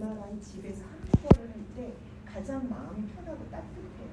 엄마랑 집에서 한국어를 할 때 가장 마음이 편하고 따뜻해요.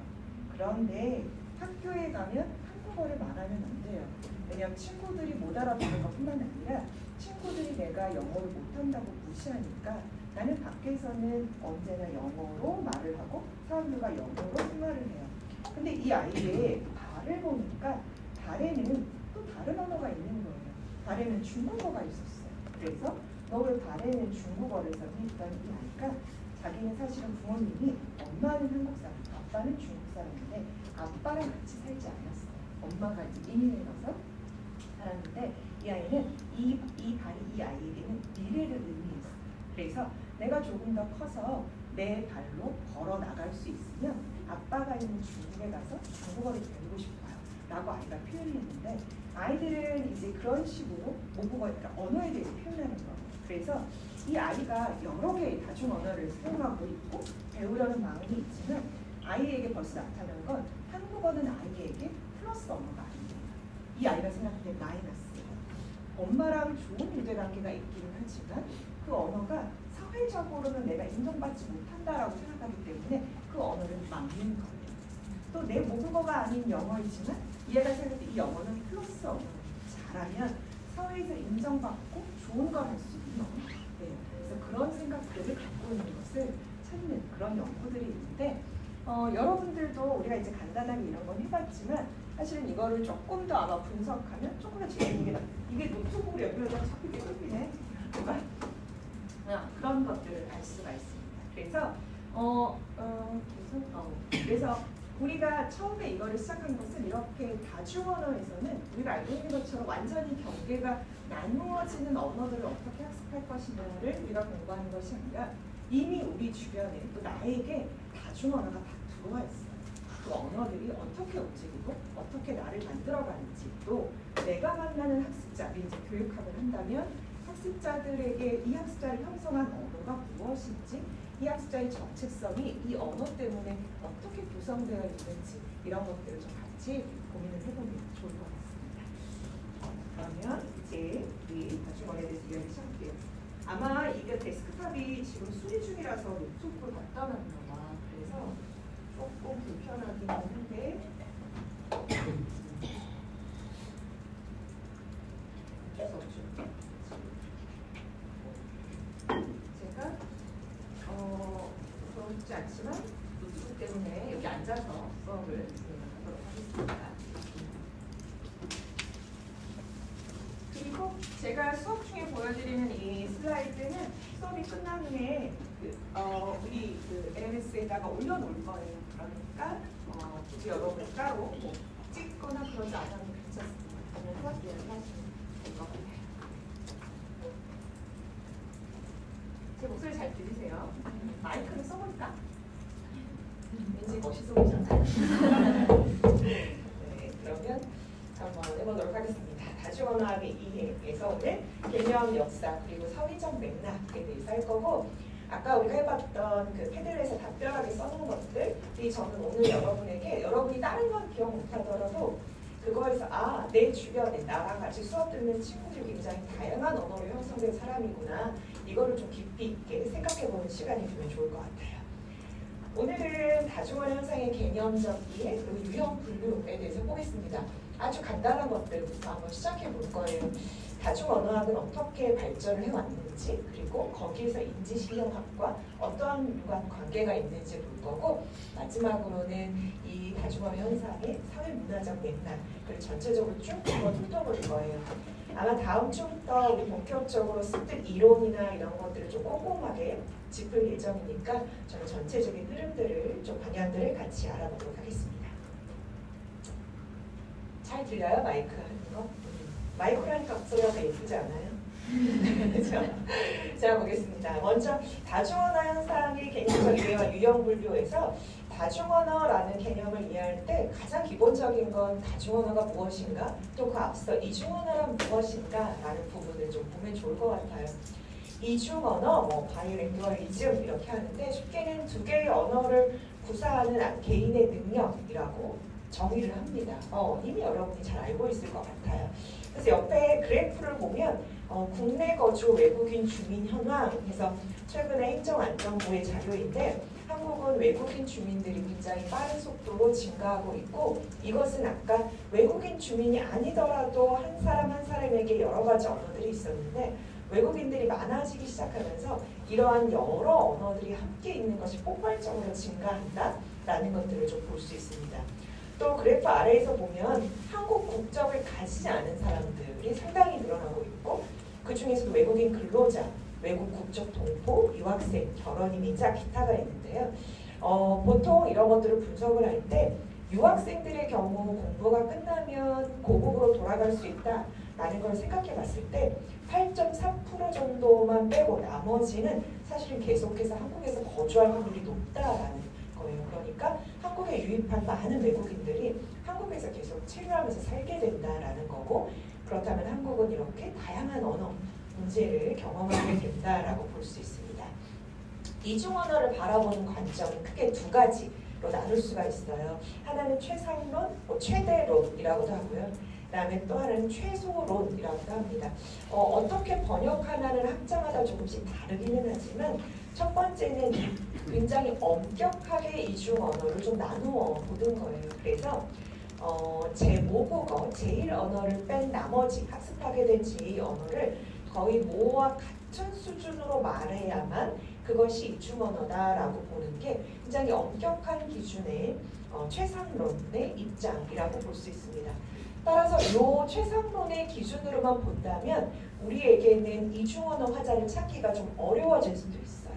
그런데 학교에 가면 한국어를 말하면 안 돼요. 왜냐하면 친구들이 못 알아듣는 것뿐만 아니라 친구들이 내가 영어를 못한다고 무시하니까 나는 밖에서는 언제나 영어로 말을 하고 사람들과 영어로 생활을 해요. 근데 이 아이의 발을 보니까 발에는 또 다른 언어가 있는 거예요. 발에는 중국어가 있었어요. 그래서 너 왜 발에는 중국어를 썼니? 했더니 이 아이가 자기는 사실은 부모님이 엄마는 한국 사람, 아빠는 중국 사람인데 아빠랑 같이 살지 않았어요. 엄마가 이제 이민을 가서 살았는데 이 아이는 이 발이 이 아이에게는 미래를 의미했어요. 그래서 내가 조금 더 커서 내 발로 걸어 나갈 수 있으면 아빠가 있는 중국에 가서 중국어를 배우고 싶어요. 라고 아이가 표현을 했는데 아이들은 이제 그런 식으로 모국어, 그러니까 언어에 대해서 표현하는 거예요. 그래서 이 아이가 여러 개의 다중 언어를 사용하고 있고 배우려는 마음이 있지만 아이에게 벌써 나타난 건 한국어는 아이에게 플러스 언어가 아닙니다. 이 아이가 생각할 때 마이너스예요. 엄마랑 좋은 유대관계가 있기는 하지만 그 언어가 사회적으로는 내가 인정받지 못한다라고 생각하기 때문에 그 언어를 막는 거예요. 또 내 모국어가 아닌 영어이지만 얘가 생각할 때 이 영어는 플러스 언어를 잘하면 사회에서 인정받고 좋은 걸 할 수 있는 언어예요. 그래서 그런 생각들을 갖고 있는 것을 찾는 그런 연구들이 있는데 여러분들도 우리가 이제 간단하게 이런 건 해봤지만 사실은 이거를 조금 더 아마 분석하면 조금 더 재밌는 게 이게 노트북으로 연결해서 자꾸 끊기네. 그런 것들을 알 수가 있습니다. 그래서 우리가 처음에 이거를 시작한 것은 이렇게 다중언어에서는 우리가 알고 있는 것처럼 완전히 경계가 나누어지는 언어들을 어떻게 학습할 것이냐를 우리가 공부하는 것이 아니라 이미 우리 주변에 또 나에게 다중언어가 다 들어와 있어요. 그 언어들이 어떻게 움직이고 어떻게 나를 만들어가는지 또 내가 만나는 학습자를 이제 교육학을 한다면 학습자들에게 이 학습자를 형성한 언어가 무엇인지 이 학습자의 정체성이 이 언어 때문에 어떻게 구성되어 있는지 이런 것들을 좀 같이 고민을 해보면 좋을 것 같습니다. 그러면 이제 우리 다중언어에 대해서 이야기 시작할게요. 아마 이게 데스크탑이 지금 수리 중이라서 노트북을 갖다 놨나 봐. 그래서 조금 불편하긴 한데 어쩔 수 없죠. 제가 그렇지 않지만 노트북 때문에 여기 앉아서 수업을 진행하도록 하겠습니다. 그리고 제가 수업 중에 보여드리는 이 슬라이드는 수업이 끝난 후에 우리 LMS에다가 올려놓을 거예요. 그러니까 굳이 여러분 따로 뭐 찍거나 그러지 않아도 괜찮습니다. 보면서 이해하시면 될 것 같아요. 제 목소리 잘 들리세요? 마이크를 써볼까? 왠지 멋있어 보이잖아요. 네, 그러면 한번 해보도록 하겠습니다. 다중언어학의 이해에서 오늘 개념, 역사, 그리고 사회적 맥락에 대해서 할 거고 아까 우리가 해봤던 그 패들에서 답변하게 써놓은 것들이 저는 오늘 여러분에게 여러분이 다른 건 기억 못하더라도 그거에서 내 주변에 나랑 같이 수업 듣는 친구들이 굉장히 다양한 언어로 형성된 사람이구나 이거를 좀 깊이 있게 생각해보는 시간이 되면 좋을 것 같아요. 오늘은 다중언어 현상의 개념적 이해 그리고 유형 분류에 대해서 보겠습니다. 아주 간단한 것들부터 한번 시작해 볼 거예요. 다중언어학은 어떻게 발전을 해왔는지 그리고 거기에서 인지실용학과 어떠한 유관 관계가 있는지 볼 거고 마지막으로는 이 다중언어 현상의 사회문화적 맥락 그리고 전체적으로 쭉 한번 훑어볼 거예요. 아마 다음 주부터 우리 본격적으로 습득 이론이나 이런 것들을 좀 꼼꼼하게 짚을 예정이니까 저는 전체적인 흐름들을 좀 방향들을 같이 알아보도록 하겠습니다. 잘 들려요? 마이크 하는 거? 마이크라니까 목소리가 더 예쁘지 않아요? 그렇죠? 자 보겠습니다. 먼저 다중언어 현상의 개념적 이해와 유형 분류에서 다중언어라는 개념을 이해할 때 가장 기본적인 건 다중언어가 무엇인가 또 그 앞서 이중언어란 무엇인가 라는 부분을 좀 보면 좋을 것 같아요. 이중언어, 바이링구얼리즘 이렇게 하는데 쉽게는 두 개의 언어를 구사하는 개인의 능력이라고 정의를 합니다. 이미 여러분이 잘 알고 있을 것 같아요. 그래서 옆에 그래프를 보면 국내 거주 외국인 주민 현황 해서 최근에 행정안전부의 자료인데 한국은 외국인 주민들이 굉장히 빠른 속도로 증가하고 있고 이것은 아까 외국인 주민이 아니더라도 한 사람 한 사람에게 여러 가지 언어들이 있었는데 외국인들이 많아지기 시작하면서 이러한 여러 언어들이 함께 있는 것이 폭발적으로 증가한다라는 것들을 좀 볼 수 있습니다. 또 그래프 아래에서 보면 한국 국적을 가지지 않은 사람들이 상당히 늘어나고 있고 그 중에서도 외국인 근로자, 외국 국적 동포, 유학생, 결혼이민자, 기타가 있는데요. 보통 이런 것들을 분석을 할 때 유학생들의 경우 공부가 끝나면 고국으로 돌아갈 수 있다라는 걸 생각해 봤을 때 8.3% 정도만 빼고 나머지는 사실은 계속해서 한국에서 거주할 확률이 높다라는 거예요. 그러니까 한국에 유입한 많은 외국인들이 한국에서 계속 체류하면서 살게 된다라는 거고 그렇다면 한국은 이렇게 다양한 언어 문제를 경험하게 된다라고 볼 수 있습니다. 이중 언어를 바라보는 관점은 크게 두 가지로 나눌 수가 있어요. 하나는 최상론, 최대론이라고도 하고요. 그다음에 또 하나는 최소론이라고도 합니다. 어떻게 번역하냐는 학자마다 조금씩 다르기는 하지만 첫 번째는 굉장히 엄격하게 이중 언어를 좀 나누어 보는 거예요. 그래서 제5국어, 제1언어를 뺀 나머지 학습하게 된 제2 언어를 거의 모와 같은 수준으로 말해야만 그것이 이중 언어다라고 보는 게 굉장히 엄격한 기준의 최상론의 입장이라고 볼 수 있습니다. 따라서 이 최상론의 기준으로만 본다면 우리에게는 이중언어 화자를 찾기가 좀 어려워질 수도 있어요.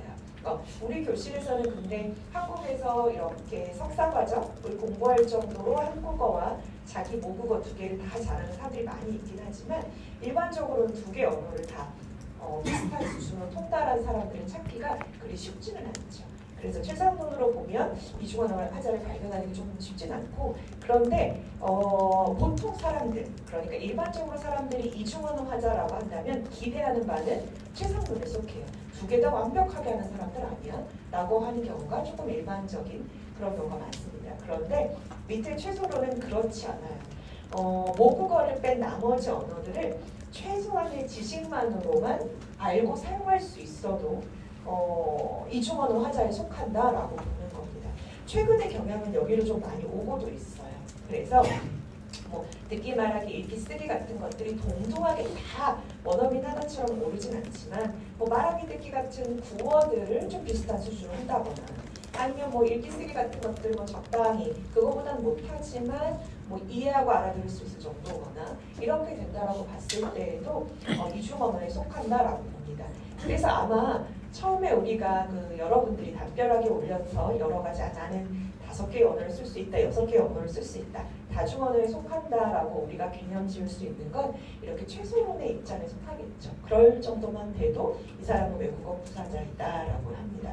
우리 교실에서는 근데 한국에서 이렇게 석사과정을 공부할 정도로 한국어와 자기 모국어 두 개를 다 잘하는 사람들이 많이 있긴 하지만 일반적으로는 두 개 언어를 다 비슷한 수준으로 통달한 사람들을 찾기가 그리 쉽지는 않죠. 그래서 최상론으로 보면 이중언어 화자를 발견하는 게 조금 쉽진 않고 그런데 보통 사람들 그러니까 일반적으로 사람들이 이중언어 화자라고 한다면 기대하는 바는 최상론에 속해요. 두 개 다 완벽하게 하는 사람들 아니야? 라고 하는 경우가 조금 일반적인 그런 경우가 많습니다. 그런데 밑에 최소론은 그렇지 않아요. 모국어를 뺀 나머지 언어들을 최소한의 지식만으로만 알고 사용할 수 있어도 이중언어 화자에 속한다라고 보는 겁니다. 최근의 경향은 여기로 좀 많이 오고도 있어요. 그래서 듣기 말하기 읽기 쓰기 같은 것들이 동등하게 다 원어민 하나처럼 오르진 않지만 말하기 듣기 같은 구어들을 좀 비슷한 수준으로 한다거나 아니면 읽기 쓰기 같은 것들 적당히 그거보단 못하지만 이해하고 알아들을 수 있을 정도거나 이렇게 된다라고 봤을 때에도 이중 언어에 속한다라고 봅니다. 그래서 아마 처음에 우리가 여러분들이 답변하게 올려서 여러 가지 나는 5개의 언어를 쓸 수 있다, 6개의 언어를 쓸 수 있다, 다중 언어에 속한다라고 우리가 개념 지을 수 있는 건 이렇게 최소론의 입장에 속하겠죠. 그럴 정도만 돼도 이 사람은 외국어 부사자이다라고 합니다.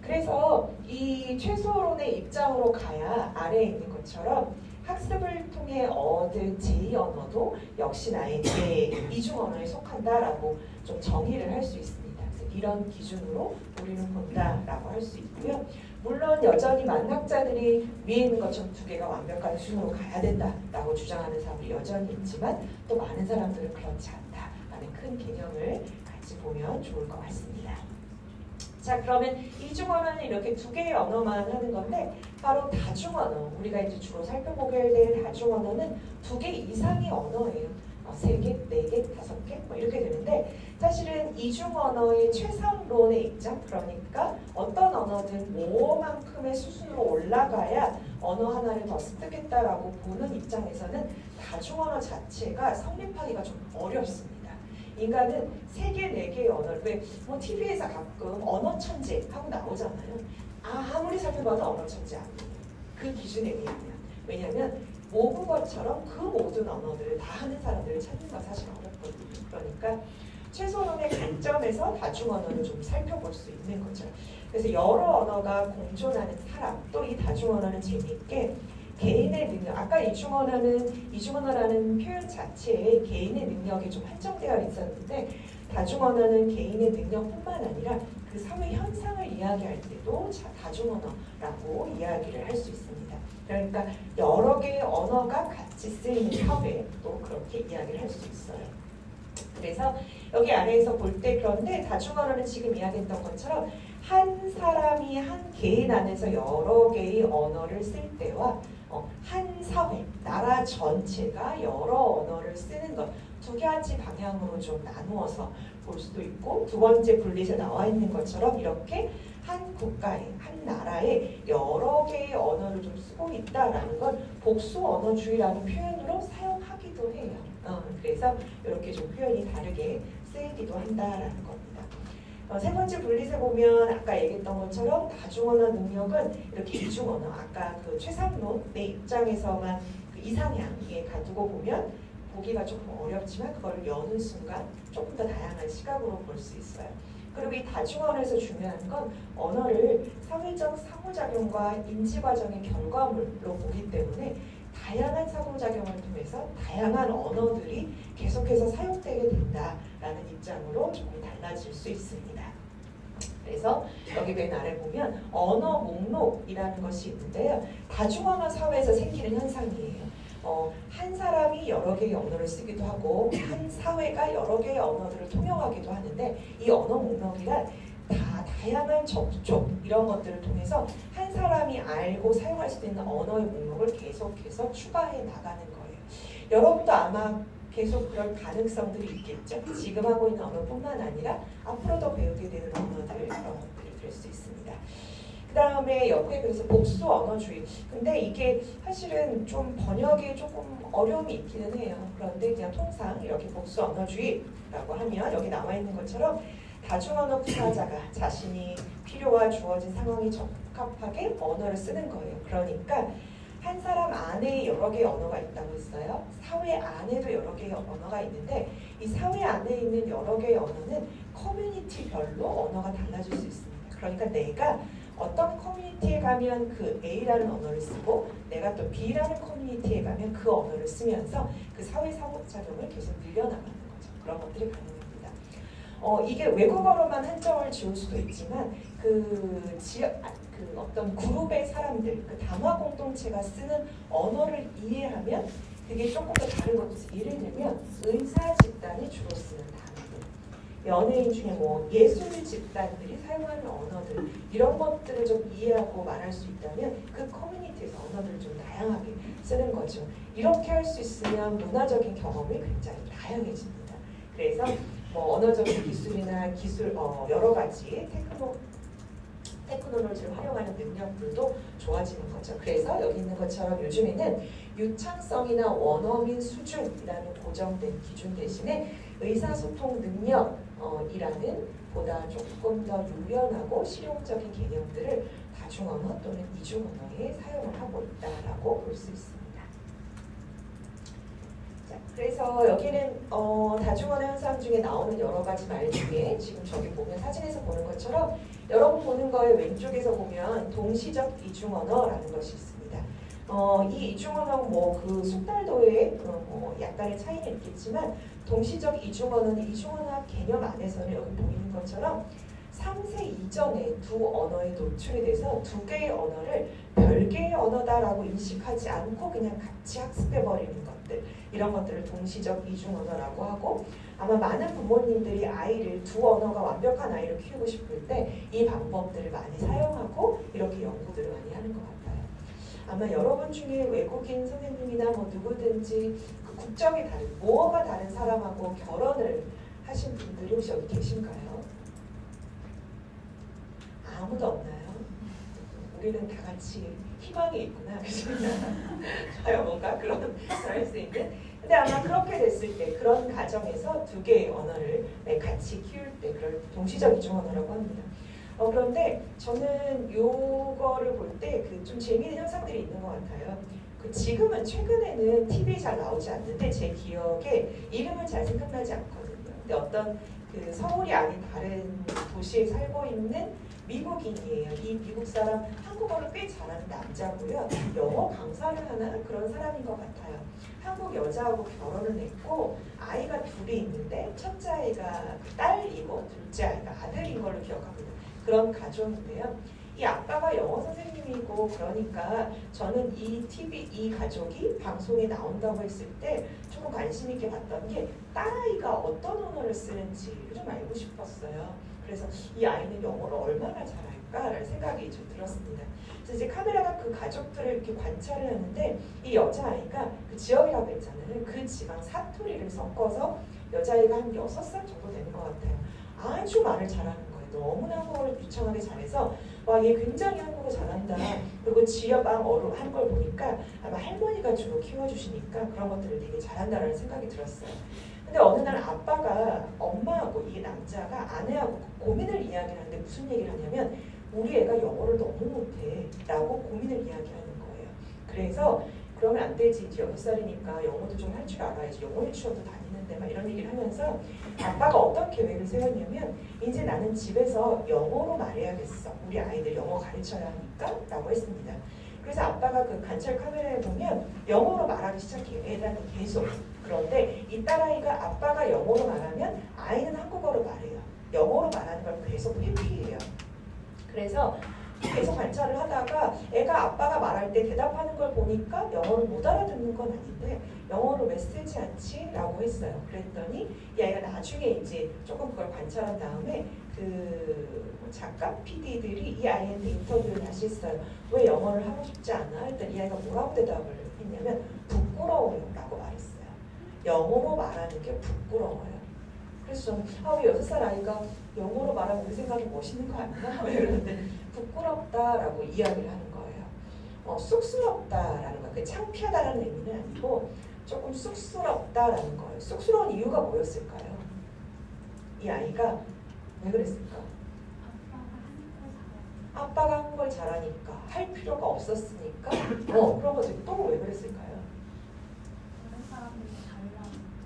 그래서 이 최소론의 입장으로 가야 아래에 있는 것처럼 학습을 통해 얻은 제2 언어도 역시 나의 이중 언어에 속한다라고 좀 정의를 할 수 있습니다. 그래서 이런 기준으로 우리는 본다라고 할 수 있고요. 물론 여전히 만학자들이 위에 있는 것처럼 두 개가 완벽한 수준으로 가야 된다라고 주장하는 사람들이 여전히 있지만 또 많은 사람들은 그렇지 않다라는 큰 개념을 같이 보면 좋을 것 같습니다. 자, 그러면 이중 언어는 이렇게 두 개의 언어만 하는 건데 바로 다중 언어, 우리가 이제 주로 살펴보게 될 다중 언어는 두 개 이상의 언어예요. 3개, 4개, 5개 이렇게 되는데 사실은 이중 언어의 최상론의 입장, 그러니까 어떤 언어든 뭐만큼의 수준으로 올라가야 언어 하나를 더 습득했다라고 보는 입장에서는 다중 언어 자체가 성립하기가 좀 어렵습니다. 인간은 3개, 4개의 언어를 왜 TV에서 가끔 언어 천재 하고 나오잖아요. 아무리 살펴봐도 언어 천재 아니에요. 그 기준에 의하면. 왜냐하면 모국어처럼 그 모든 언어들을 다 하는 사람들을 찾는 건 사실 어렵거든요. 그러니까 최소론의 관점에서 다중 언어를 좀 살펴볼 수 있는 거죠. 그래서 여러 언어가 공존하는 사람, 또 이 다중 언어는 재미있게 개인의 능력, 아까 이중언어라는 표현 자체에 개인의 능력이 좀 한정되어 있었는데 다중 언어는 개인의 능력뿐만 아니라 그 사회 현상을 이야기할 때도 다중언어라고 이야기를 할 수 있습니다. 그러니까 여러 개의 언어가 같이 쓰이는 사회도 그렇게 이야기를 할 수 있어요. 그래서 여기 아래에서 볼 때 그런데 다중언어는 지금 이야기했던 것처럼 한 사람이 한 개인 안에서 여러 개의 언어를 쓸 때와 한 사회, 나라 전체가 여러 언어를 쓰는 것 두 가지 방향으로 좀 나누어서 볼 수도 있고 두 번째 분리에서 나와 있는 것처럼 이렇게 한 국가에, 한 나라에 여러 개의 언어를 좀 쓰고 있다라는 건 복수 언어주의라는 표현으로 사용하기도 해요. 그래서 이렇게 좀 표현이 다르게 쓰이기도 한다라는 겁니다. 세 번째 분리세 보면 아까 얘기했던 것처럼 다중언어 능력은 이렇게 이중언어, 아까 그 최상론의 입장에서만 그 이상향에 가두고 보면 보기가 조금 어렵지만 그걸 여는 순간 조금 더 다양한 시각으로 볼 수 있어요. 그리고 이 다중언어에서 중요한 건 언어를 사회적 상호작용과 인지과정의 결과물로 보기 때문에 다양한 상호작용을 통해서 다양한 언어들이 계속해서 사용되게 된다라는 입장으로 조금 달라질 수 있습니다. 그래서 여기 맨 아래 보면 언어 목록이라는 것이 있는데요. 다중언어 사회에서 생기는 현상이에요. 한 사람이 여러 개의 언어를 쓰기도 하고 한 사회가 여러 개의 언어들을 통용하기도 하는데 이 언어 목록이란 다양한 접촉 이런 것들을 통해서 한 사람이 알고 사용할 수 있는 언어의 목록을 계속해서 추가해 나가는 거예요. 여러분도 아마 계속 그럴 가능성들이 있겠죠. 지금 하고 있는 언어뿐만 아니라 앞으로도 배우게 되는 언어들 그런 것들이 될 수 있습니다. 그 다음에 옆에 그래서 복수 언어주의. 근데 이게 사실은 좀 번역에 조금 어려움이 있기는 해요. 그런데 그냥 통상 이렇게 복수 언어주의라고 하면 여기 나와 있는 것처럼 다중언어 구사자가 자신이 필요와 주어진 상황에 적합하게 언어를 쓰는 거예요. 그러니까 한 사람 안에 여러 개의 언어가 있다고 했어요. 사회 안에도 여러 개의 언어가 있는데 이 사회 안에 있는 여러 개의 언어는 커뮤니티별로 언어가 달라질 수 있습니다. 그러니까 내가 어떤 커뮤니티에 가면 그 A라는 언어를 쓰고 내가 또 B라는 커뮤니티에 가면 그 언어를 쓰면서 그 사회 상호작용을 계속 늘려나가는 거죠. 그런 것들이 가능합니다. 이게 외국어로만 한정을 지을 수도 있지만 그 어떤 그룹의 사람들, 그 담화 공동체가 쓰는 언어를 이해하면 그게 조금 더 다른 것도 있어요. 예를 들면 의사 집단이 주로 쓰는 단어들, 연예인 중에 뭐 예술 집단들이 사용하는 언어들 이런 것들을 좀 이해하고 말할 수 있다면 그 커뮤니티에서 언어들을 좀 다양하게 쓰는 거죠. 이렇게 할 수 있으면 문화적인 경험이 굉장히 다양해집니다. 그래서 뭐 언어적인 기술이나 기술 여러 가지 테크놀로지를 활용하는 능력들도 좋아지는 거죠. 그래서 여기 있는 것처럼 요즘에는 유창성이나 원어민 수준이라는 고정된 기준 대신에 의사소통 능력이라는 보다 조금 더 유연하고 실용적인 개념들을 다중언어 또는 이중언어에 사용을 하고 있다라고 볼 수 있습니다. 그래서 여기는 다중언어 현상 중에 나오는 여러 가지 말 중에 지금 저기 보면 사진에서 보는 것처럼 여러분 보는 거에 왼쪽에서 보면 동시적 이중언어라는 것이 있습니다. 이 이중언어 뭐 그 숙달도에 약간의 차이는 있겠지만 동시적 이중언어는 이중언어 개념 안에서는 여기 보이는 것처럼 3세 이전에 두 언어에 노출이 돼서 두 개의 언어를 별개의 언어다라고 인식하지 않고 그냥 같이 학습해버리는 것들 이런 것들을 동시적 이중언어라고 하고 아마 많은 부모님들이 아이를 두 언어가 완벽한 아이를 키우고 싶을 때 이 방법들을 많이 사용하고 이렇게 연구들을 많이 하는 것 같아요. 아마 여러분 중에 외국인 선생님이나 뭐 누구든지 그 국적이 다른 모어가 다른 사람하고 결혼을 하신 분들이 혹시 여기 계신가요? 아무도 없나요? 우리는 다 같이 희망이 있구나. 저요 뭔가 그런 할 수 있는. 근데 아마 그렇게 됐을 때 그런 가정에서 두 개의 언어를 같이 키울 때 그걸 동시적 이중 언어라고 합니다. 그런데 저는 요거를 볼 때 그 좀 재미있는 현상들이 있는 것 같아요. 그 지금은 최근에는 TV에 잘 나오지 않는데 제 기억에 이름은 잘 생각나지 않거든요. 근데 어떤 그 서울이 아닌 다른 도시에 살고 있는 미국인이에요. 이 미국 사람 한국어를 꽤 잘하는 남자고요. 영어 강사를 하는 그런 사람인 것 같아요. 한국 여자하고 결혼을 했고 아이가 둘이 있는데 첫째 아이가 딸이고 둘째 아이가 아들인 걸로 기억합니다. 그런 가족인데요. 이 아빠가 영어 선생님이 말씀이고 그러니까 저는 이 이 가족이 방송에 나온다고 했을 때 조금 관심 있게 봤던 게 딸아이가 어떤 언어를 쓰는지 좀 알고 싶었어요. 그래서 이 아이는 영어를 얼마나 잘할까라는 생각이 좀 들었습니다. 그래서 이제 카메라가 그 가족들을 이렇게 관찰을 하는데 이 여자아이가 그 지역이라고 했잖아요. 그 지방 사투리를 섞어서 여자아이가 한 6살 정도 되는 것 같아요. 아주 말을 잘하는 거예요. 너무나 한국어를 유창하게 잘해서 와, 얘 굉장히 한국어 잘한다. 그리고 지역방 어로 하는 걸 보니까 아마 할머니가 주로 키워주시니까 그런 것들을 되게 잘한다라는 생각이 들었어요. 근데 어느 날 아빠가 엄마하고 이 남자가 아내하고 고민을 이야기하는데 무슨 얘기를 하냐면 우리 애가 영어를 너무 못해 라고 고민을 이야기하는 거예요. 그래서 그러면 안 되지. 이제 6살이니까 영어도 좀 할 줄 알아야지. 영어 유치원도 다니는데 막 이런 얘기를 하면서 아빠가 어떤 계획을 세웠냐면 이제 나는 집에서 영어로 말해야겠어. 우리 아이들 영어 가르쳐야 하니까 라고 했습니다. 그래서 아빠가 그 관찰 카메라에 보면 영어로 말하기 시작해요. 애들한테 계속. 그런데 이 딸아이가 아빠가 영어로 말하면 아이는 한국어로 말해요. 영어로 말하는 걸 계속 회피해요. 그래서 계속 관찰을 하다가 애가 아빠가 말할 때 대답하는 걸 보니까 영어를 못 알아듣는 건 아닌데 영어를 왜 쓰지 않지? 라고 했어요. 그랬더니 이 아이가 나중에 이제 조금 그걸 관찰한 다음에 그 작가, PD들이 이 아이한테 인터뷰를 다시 했어요. 왜 영어를 하고 싶지 않아? 했더니 이 아이가 뭐라고 대답을 했냐면 부끄러워요 라고 말했어요. 영어로 말하는 게 부끄러워요. 그래서 저는 왜 6살 아이가 영어로 말하면 우리 생각이 멋있는 거 아닌가? 이러는데 부끄럽다라고 이야기를 하는 거예요. 쑥스럽다라는 거, 그 창피하다라는 의미는 아니고 조금 쑥스럽다라는 거예요. 쑥스러운 이유가 뭐였을까요? 이 아이가 왜 그랬을까? 아빠가 한국을 잘하니까 할 필요가 없었으니까 그런 거지. 또 왜 그랬을까요?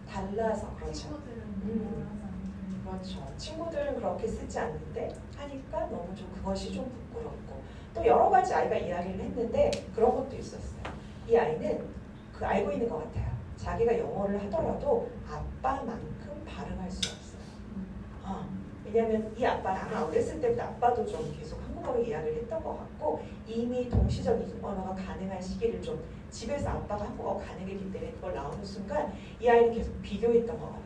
달라서 그렇죠. 그렇죠. 친구들은 그렇게 쓰지 않는데 하니까 너무 좀 그것이 좀 부끄럽고 또 여러 가지 아이가 이야기를 했는데 그런 것도 있었어요. 이 아이는 그 알고 있는 것 같아요. 자기가 영어를 하더라도 아빠만큼 발음할 수 없어요. 왜냐하면 이 아빠는 아마 어렸을 때부터 아빠도 좀 계속 한국어로 이야기를 했던 것 같고 이미 동시적인 언어가 가능한 시기를 좀 집에서 아빠가 한국어 가능했기 때문에 그걸 나오는 순간 이 아이는 계속 비교했던 것 같아요.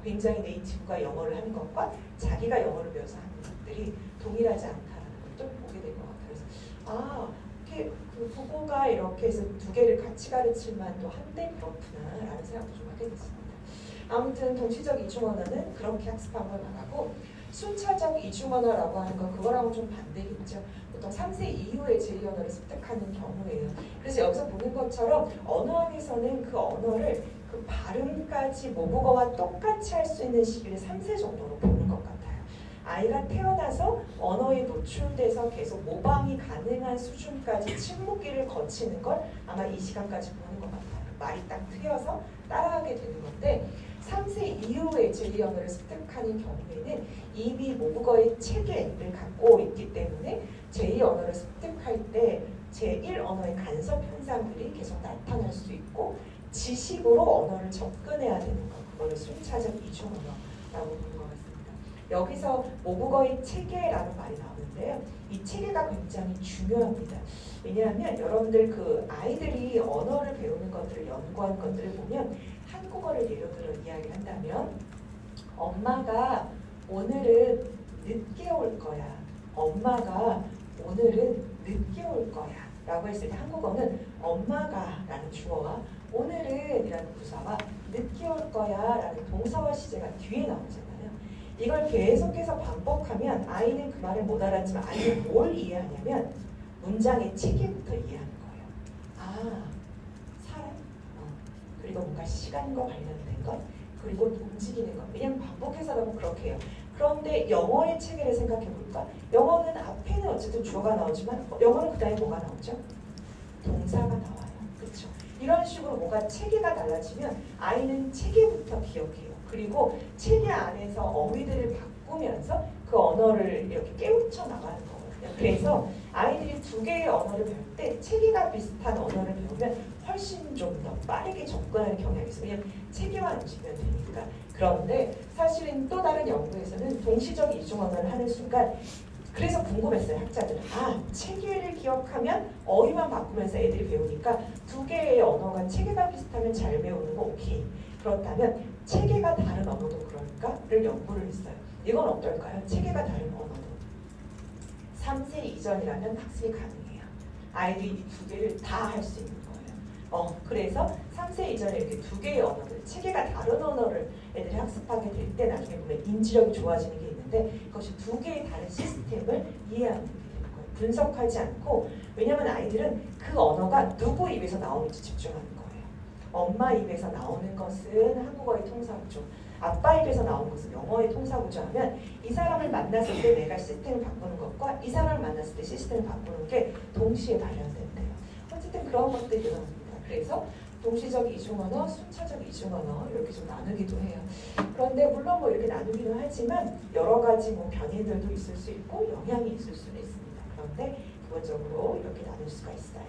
굉장히 네이티브가 영어를 하는 것과 자기가 영어를 배워서 하는 것들이 동일하지 않다는 것도 보게 된 것 같아요. 그래서 그 부모가 이렇게 해서 두 개를 같이 가르칠 만도 한데 그렇구나라는 생각도 좀 하게 됐습니다. 아무튼 동시적 이중 언어는 그렇게 학습한 걸 말하고 순차적 이중 언어라고 하는 건 그거랑은 좀 반대겠죠. 보통 3세 이후에 제2 언어를 습득하는 경우예요. 그래서 여기서 보는 것처럼 언어학에서는 그 언어를 그 발음까지 모국어와 똑같이 할 수 있는 시기를 3세 정도로 보는 것 같아요. 아이가 태어나서 언어에 노출돼서 계속 모방이 가능한 수준까지 침묵기를 거치는 걸 아마 이 시간까지 보는 것 같아요. 말이 딱 트여서 따라하게 되는 건데 3세 이후에 제2 언어를 습득하는 경우에는 이미 모국어의 체계를 갖고 있기 때문에 제2 언어를 습득할 때 제1 언어의 간섭 현상들이 계속 나타날 수 있고 지식으로 언어를 접근해야 되는 것, 그거를 순차적 이중 언어라고 보는 것 같습니다. 여기서 모국어의 체계라는 말이 나오는데요. 이 체계가 굉장히 중요합니다. 왜냐하면 여러분들 그 아이들이 언어를 배우는 것들을 연구한 것들을 보면 한국어를 예로 들어 이야기를 한다면 엄마가 오늘은 늦게 올 거야. 엄마가 오늘은 늦게 올 거야. 라고 했을 때 한국어는 엄마가 라는 주어와 오늘은 이라는 부사와 늦게 올 거야 라는 동사와 시제가 뒤에 나오잖아요. 이걸 계속해서 반복하면 아이는 그 말을 못 알았지만 아이는 뭘 이해하냐면 문장의 체계부터 이해하는 거예요. 사람, 그리고 뭔가 시간과 관련된 것, 그리고 움직이는 것. 왜냐면 반복해서 하면 그렇게 해요. 그런데 영어의 체계를 생각해 볼까? 영어는 앞에는 어쨌든 주어가 나오지만 영어는 그 다음에 뭐가 나오죠? 동사가 나와요. 그렇죠? 이런 식으로 뭔가 체계가 달라지면 아이는 체계부터 기억해요. 그리고 체계 안에서 어휘들을 바꾸면서 그 언어를 이렇게 깨우쳐 나가는 거거든요. 그래서 아이들이 두 개의 언어를 배울 때 체계가 비슷한 언어를 배우면 훨씬 좀 더 빠르게 접근하는 경향이 있어요. 왜냐하면 체계만 움직이면 되니까. 그런데 사실은 또 다른 연구에서는 동시적 이중 언어를 하는 순간 그래서 궁금했어요. 학자들은 체계를 기억하면 어휘만 바꾸면서 애들이 배우니까 두 개의 언어가 체계가 비슷하면 잘 배우는 거 오케이. 그렇다면 체계가 다른 언어도 그럴까를 연구를 했어요. 이건 어떨까요? 체계가 다른 언어도 3세 이전이라면 학습이 가능해요. 아이들이 이 두 개를 다 할 수 있는 거예요. 그래서 3세 이전에 이렇게 두 개의 언어들, 체계가 다른 언어를 애들이 학습하게 될 때 나중에 보면 인지력이 좋아지는 게 있는데 그것이 두 개의 다른 시스템을 이해하는 게 되는 거예요. 분석하지 않고 왜냐하면 아이들은 그 언어가 누구 입에서 나오는지 집중하는 거예요. 엄마 입에서 나오는 것은 한국어의 통사구조, 아빠 입에서 나온 것은 영어의 통사구조 하면 이 사람을 만났을 때 내가 시스템을 바꾸는 것과 이 사람을 만났을 때 시스템을 바꾸는 게 동시에 발현된대요. 어쨌든 그런 것들이 일어납니다. 그래서 동시적 이중언어, 순차적 이중언어 이렇게 좀 나누기도 해요. 그런데 물론 뭐 이렇게 나누기는 하지만 여러 가지 뭐 변이들도 있을 수 있고 영향이 있을 수는 있습니다. 그런데 기본적으로 이렇게 나눌 수가 있어요.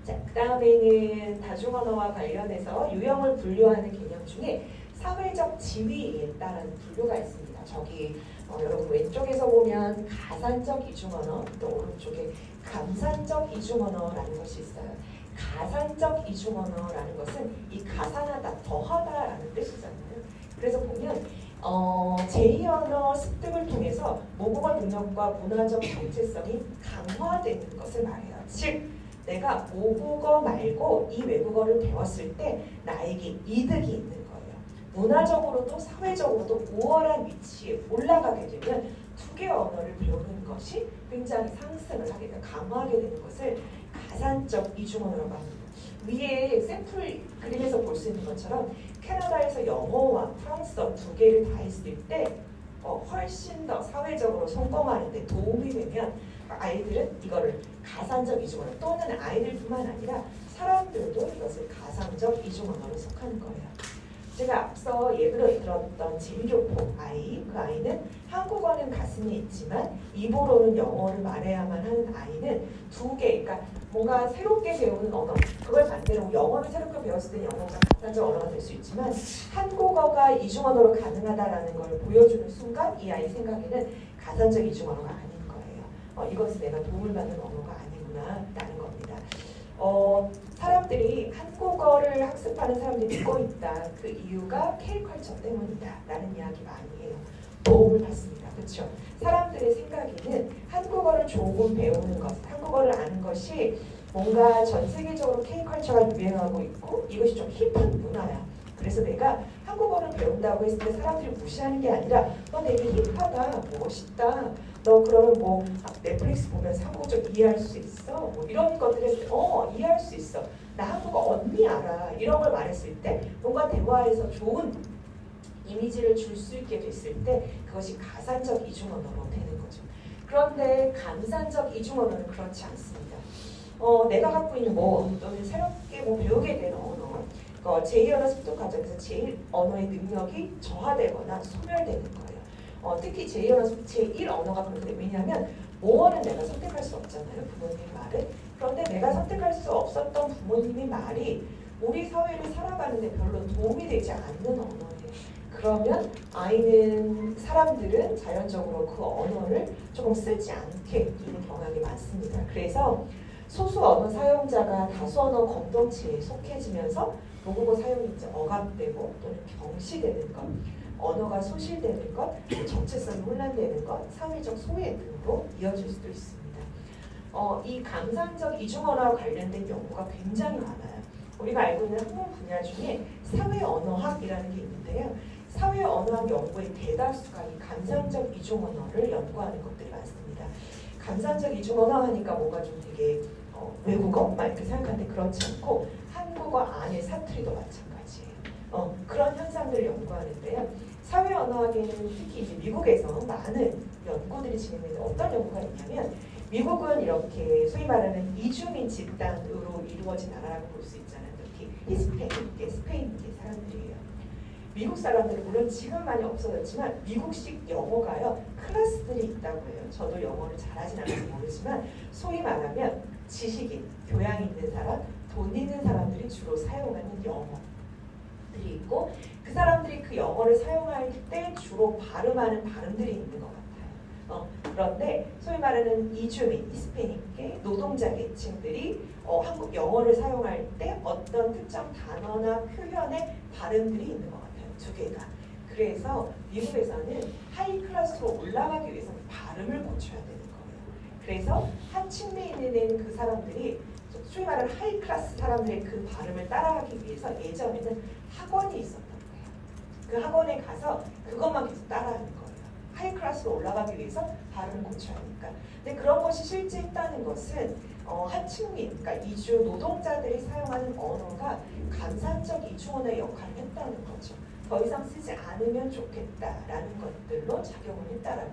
자, 그 다음에는 다중언어와 관련해서 유형을 분류하는 개념 중에 사회적 지위에 따른 분류가 있습니다. 저기 여러분 왼쪽에서 보면 가산적 이중언어, 또 오른쪽에 감산적 이중언어라는 것이 있어요. 가산적 이중언어라는 것은 이 가산하다, 더하다라는 뜻이잖아요. 그래서 보면 제2언어 습득을 통해서 모국어 능력과 문화적 정체성이 강화되는 것을 말해요. 즉 내가 모국어 말고 이 외국어를 배웠을 때 나에게 이득이 있는 거예요. 문화적으로도 사회적으로도 우월한 위치에 올라가게 되면 두 개의 언어를 배우는 것이 굉장히 상승을 하게 되고 강화하게 되는 것을 가산적 이중언어라고 합니다. 위에 샘플 그림에서 볼 수 있는 것처럼 캐나다에서 영어와 프랑스어 두 개를 다 했을 때 훨씬 더 사회적으로 성공하는 데 도움이 되면 아이들은 이거를 가산적 이중언어 또는 아이들뿐만 아니라 사람들도 이것을 가산적 이중언어로 속하는 거예요. 제가 앞서 예를 들었던 진교포 아이, 그 아이는 한국어는 가슴에 있지만 입으로는 영어를 말해야만 하는 아이는 두 개, 그러니까 뭔가 새롭게 배우는 언어, 그걸 반대로 영어를 새롭게 배웠을 때 영어가 가산적 언어가 될 수 있지만 한국어가 이중언어로 가능하다라는 걸 보여주는 순간 이 아이 생각에는 가산적 이중언어가 아닌 거예요. 이것은 내가 도움을 받는 언어가 아니구나 라는 겁니다. 사람들이 한국어를 학습하는 사람들이 믿고 있다. 그 이유가 K컬처 때문이다 라는 이야기 많이 해요. 도움을 받습니다. 그렇죠? 사람들의 생각에는 한국어를 조금 배우는 것, 한국어를 아는 것이 뭔가 전 세계적으로 K컬처가 유행하고 있고 이것이 좀 힙한 문화야. 그래서 내가 한국어를 배운다고 했을 때 사람들이 무시하는 게 아니라 너 되게 힙하다, 멋있다. 너 그러면 뭐 넷플릭스 보면서 한국어 좀 이해할 수 있어? 뭐 이런 것들 했을 때 이해할 수 있어. 나 한국어 언니 알아. 이런 걸 말했을 때 뭔가 대화에서 좋은 이미지를 줄 수 있게 됐을 때 그것이 가산적 이중언어로 되는 거죠. 그런데 감산적 이중언어는 그렇지 않습니다. 내가 갖고 있는 또는 새롭게 배우게 되는 언어, 제2언어 습득 과정에서 제1언어의 능력이 저하되거나 소멸되는 거예요. 특히 제2언어, 제1언어가 그렇게 돼요. 왜냐하면 모어는 내가 선택할 수 없잖아요. 부모님의 말을. 그런데 내가 선택할 수 없었던 부모님의 말이 우리 사회를 살아가는데 별로 도움이 되지 않는 언어예요. 그러면 사람들은 자연적으로 그 언어를 조금 쓰지 않게 되는 경향이 많습니다. 그래서 소수 언어 사용자가 다수 언어 공동체에 속해지면서 모국어 사용이 이제 억압되고 또는 경시되는 것, 언어가 소실되는 것, 정체성이 혼란되는 것, 사회적 소외 등으로 이어질 수도 있습니다. 이 감산적 이중언어와 관련된 연구가 굉장히 많아요. 우리가 알고 있는 학문 분야 중에 사회언어학이라는 게 있는데요. 사회언어학 연구의 대다수가 이 감산적 이중언어를 연구하는 것들이 많습니다. 감산적 이중언어 하니까 뭔가 좀 되게 외국어? 막 이렇게 생각하는데 그렇지 않고 한국어 안의 사투리도 마찬가지예요. 그런 현상들을 연구하는데요. 사회언어학에는 특히 이제 미국에서 많은 연구들이 진행되는데 어떤 연구가 있냐면 미국은 이렇게 소위 말하는 이주민 집단으로 이루어진 나라라고 볼 수 있잖아요. 특히 스페인 사람들이에요. 미국 사람들은 물론 지금 많이 없어졌지만 미국식 영어가요 클래스들이 있다고 해요. 저도 영어를 잘하진 않아서 모르지만 소위 말하면 지식인, 교양 있는 사람, 돈 있는 사람들이 주로 사용하는 영어들이 있고 그 사람들이 그 영어를 사용할 때 주로 발음하는 발음들이 있는 것 같아요. 그런데 소위 말하는 이주민, 히스패닉계 노동자 계층들이 한국 영어를 사용할 때 어떤 특정 단어나 표현의 발음들이 있는 것 같아요. 두 개가. 그래서 미국에서는 하이 클래스로 올라가기 위해서 발음을 고쳐야 되는 거예요. 그래서 하층에 있는 그 사람들이 소위 말하는 하이 클래스 사람들의 그 발음을 따라가기 위해서 예전에는 학원이 있었던 거예요. 그 학원에 가서 그것만 계속 따라하는 거예요. 하이 클래스로 올라가기 위해서 발음을 고쳐야 하니까. 근데 그런 것이 실제 있다는 것은 하층민, 그러니까 이주 노동자들이 사용하는 언어가 감산적 이주 언어의 역할을 했다는 거죠. 더 이상 쓰지 않으면 좋겠다라는 것들로 작용을 했다라는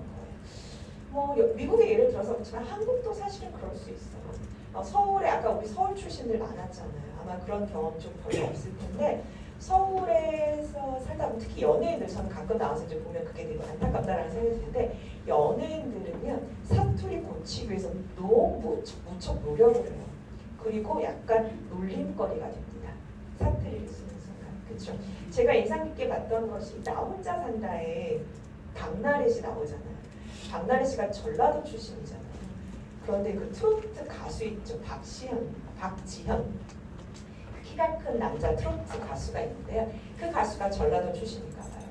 거예요. 미국의 예를 들어서 그렇지만 한국도 사실은 그럴 수 있어요. 서울에 아까 우리 서울 출신들 많았잖아요. 아마 그런 경험 좀 별로 없을 텐데 서울에서 살다 보면 특히 연예인들 저는 가끔 나와서 이제 보면 그게 되게 안타깝다라는 생각이 드는데 연예인들은요 사투리 고치기 위해서 너무 무척 노력을 해요. 그리고 약간 놀림거리가 됩니다. 사투리를 쓰는 순간. 그렇죠? 제가 인상 깊게 봤던 것이 나 혼자 산다에 박나래 씨 나오잖아요. 박나래 씨가 전라도 출신이잖아요. 그런데 그 트로트 가수 있죠. 박지현. 키가 큰 남자 트로트 가수가 있는데요. 그 가수가 전라도 출신인가 봐요.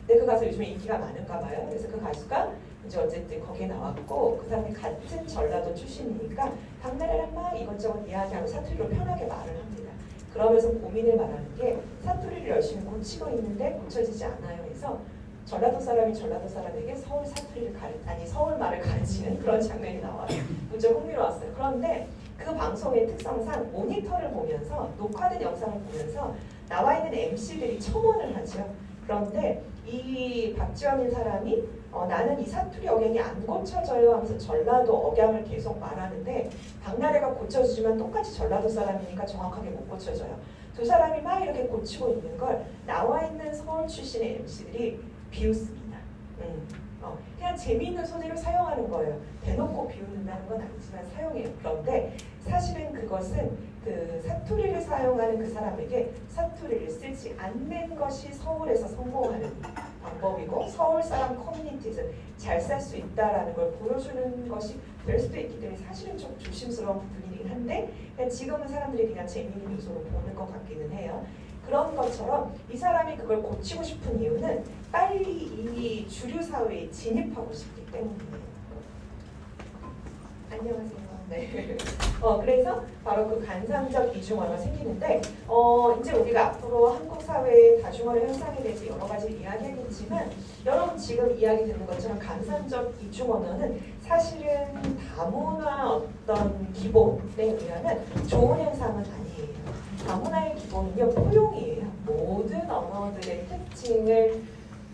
근데 그 가수 요즘에 인기가 많은가 봐요. 그래서 그 가수가 이제 어쨌든 거기에 나왔고 그 사람이 같은 전라도 출신이니까 박나래랑 막 이것저것 이야기하고 사투리로 편하게 말을 합니다. 그러면서 고민을 말하는 게 사투리를 열심히 고치고 있는데 고쳐지지 않아요. 해서 전라도 사람이 전라도 사람에게 서울 사투리를 서울 말을 가르치는 그런 장면이 나와요. 무척 흥미로웠어요. 그런데 그 방송의 특성상 모니터를 보면서 녹화된 영상을 보면서 나와 있는 MC들이 첨언을 하죠. 그런데 이 박지원인 사람이 나는 이 사투리 억양이 안 고쳐져요 하면서 전라도 억양을 계속 말하는데 박나래가 고쳐주지만 똑같이 전라도 사람이니까 정확하게 못 고쳐져요. 두 사람이 막 이렇게 고치고 있는 걸 나와 있는 서울 출신의 MC들이 비웃습니다. 그냥 재미있는 소재를 사용하는 거예요. 대놓고 비웃는다는 건 아니지만 사용해요. 그런데 사실은 그것은 그 사투리를 사용하는 그 사람에게 사투리를 쓰지 않는 것이 서울에서 성공하는 방법이고 서울 사람 커뮤니티에서 잘 살 수 있다라는 걸 보여주는 것이 될 수도 있기 때문에 사실은 좀 조심스러운 부분이긴 한데 지금은 사람들이 그냥 재미있는 요소로 보는 것 같기는 해요. 그런 것처럼 이 사람이 그걸 고치고 싶은 이유는 빨리 이 주류 사회에 진입하고 싶기 때문이에요. 안녕하세요. 네. 그래서 바로 그 간상적 이중언어가 생기는데 이제 우리가 앞으로 한국 사회의 다중언어 현상에 대해서 여러 가지 이야기하겠지만 여러분 지금 이야기 듣는 것처럼 간상적 이중언어는 사실은 다문화 어떤 기본에 의하면 좋은 현상은 아니에요. 다문화의 기본은요 포용이에요. 모든 언어들의 특징을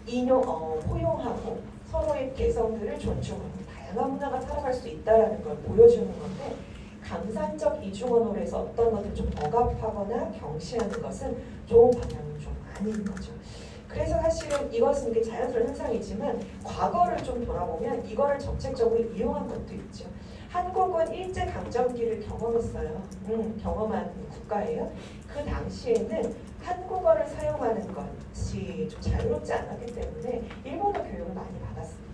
포용하고 서로의 개성들을 존중하고 다양한 문화가 살아갈 수 있다는 걸 보여주는 건데 감산적 이중언어에서 어떤 것을 좀 억압하거나 경시하는 것은 좋은 방향은 좀 아닌 거죠. 그래서 사실은 이것은 이게 자연스러운 현상이지만 과거를 좀 돌아보면 이거를 정책적으로 이용한 것도 있죠. 한국은 일제강점기를 경험했어요. 경험한 국가예요. 그 당시에는 한국어를 사용하는 것이 좀 자유롭지 않았기 때문에 일본어 교육을 많이 받았습니다.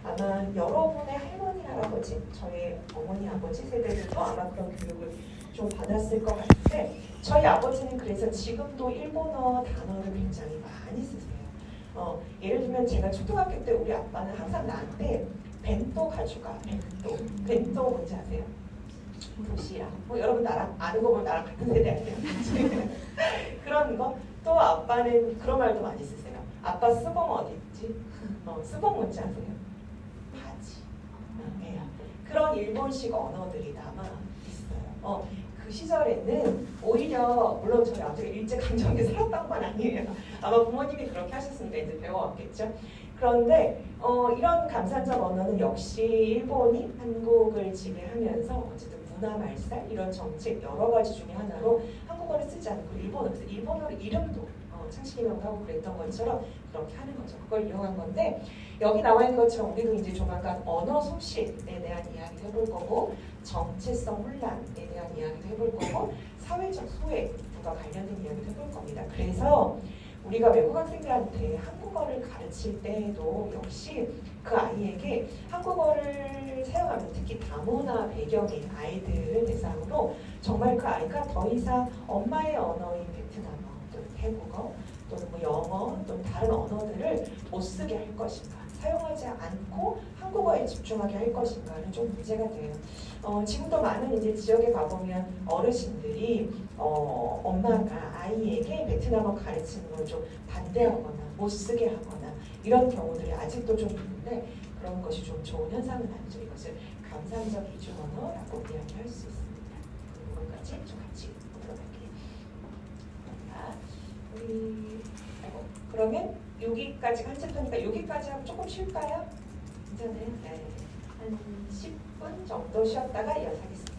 아마 여러분의 할머니, 할아버지, 저희 어머니, 아버지 세대들도 아마 그런 교육을 좀 받았을 것 같은데 저희 아버지는 그래서 지금도 일본어 단어를 굉장히 많이 쓰세요. 예를 들면 제가 초등학교 때 우리 아빠는 항상 나한테 벤또 가져가. 벤또 뭔지 아세요? 도시락. 여러분 나랑 아는 거 보면 나랑 같은 세대 아니에요? 그런 거. 또 아빠는 그런 말도 많이 쓰세요. 아빠 스봉 어디 있지? 스봉 뭔지 아세요? 바지. 네. 그런 일본식 언어들이 남아 있어요. 그 시절에는 오히려 물론 저희 아버지가 일제강점기에 살았던 건 아니에요. 아마 부모님이 그렇게 하셨으니까 이제 배워왔겠죠. 그런데 이런 감산적 언어는 역시 일본이 한국을 지배하면서 어쨌든 문화 말살 이런 정책 여러 가지 중에 하나로 한국어를 쓰지 않고 일본어 이름도 창식이라고 하고 그랬던 것처럼 그렇게 하는 거죠. 그걸 이용한 건데 여기 나와 있는 것처럼 우리도 이제 조만간 언어 소실에 대한 이야기도 해볼 거고 정체성 혼란에 대한 이야기도 해볼 거고 사회적 소외과 관련된 이야기도 해볼 겁니다. 그래서 우리가 외국 학생들한테 한국어를 가르칠 때에도 역시 그 아이에게 한국어를 사용하면 특히 다문화 배경인 아이들을 대상으로 정말 그 아이가 더 이상 엄마의 언어인 베트남어 또는 태국어 또는 뭐 영어 또는 다른 언어들을 못 쓰게 할 것인가, 사용하지 않고 한국어에 집중하게 할 것인가는 좀 문제가 돼요. 지금도 많은 이제 지역에 가보면 어르신들이 엄마가 아이에게 베트남어 가르치는 걸 좀 반대하거나 못 쓰게 하거나 이런 경우들이 아직도 좀 있는데 그런 것이 좀 좋은 현상은 아니죠. 이것을 감상적 이중 언어라고 이야기할 수 있습니다. 그 부분까지 좀 같이 보도록 할게요. 자, 그러면 여기까지가 한 챕터니까 여기까지 하면 조금 쉴까요? 괜찮아요? 네. 한 10분 정도 쉬었다가 이어서 하겠습니다.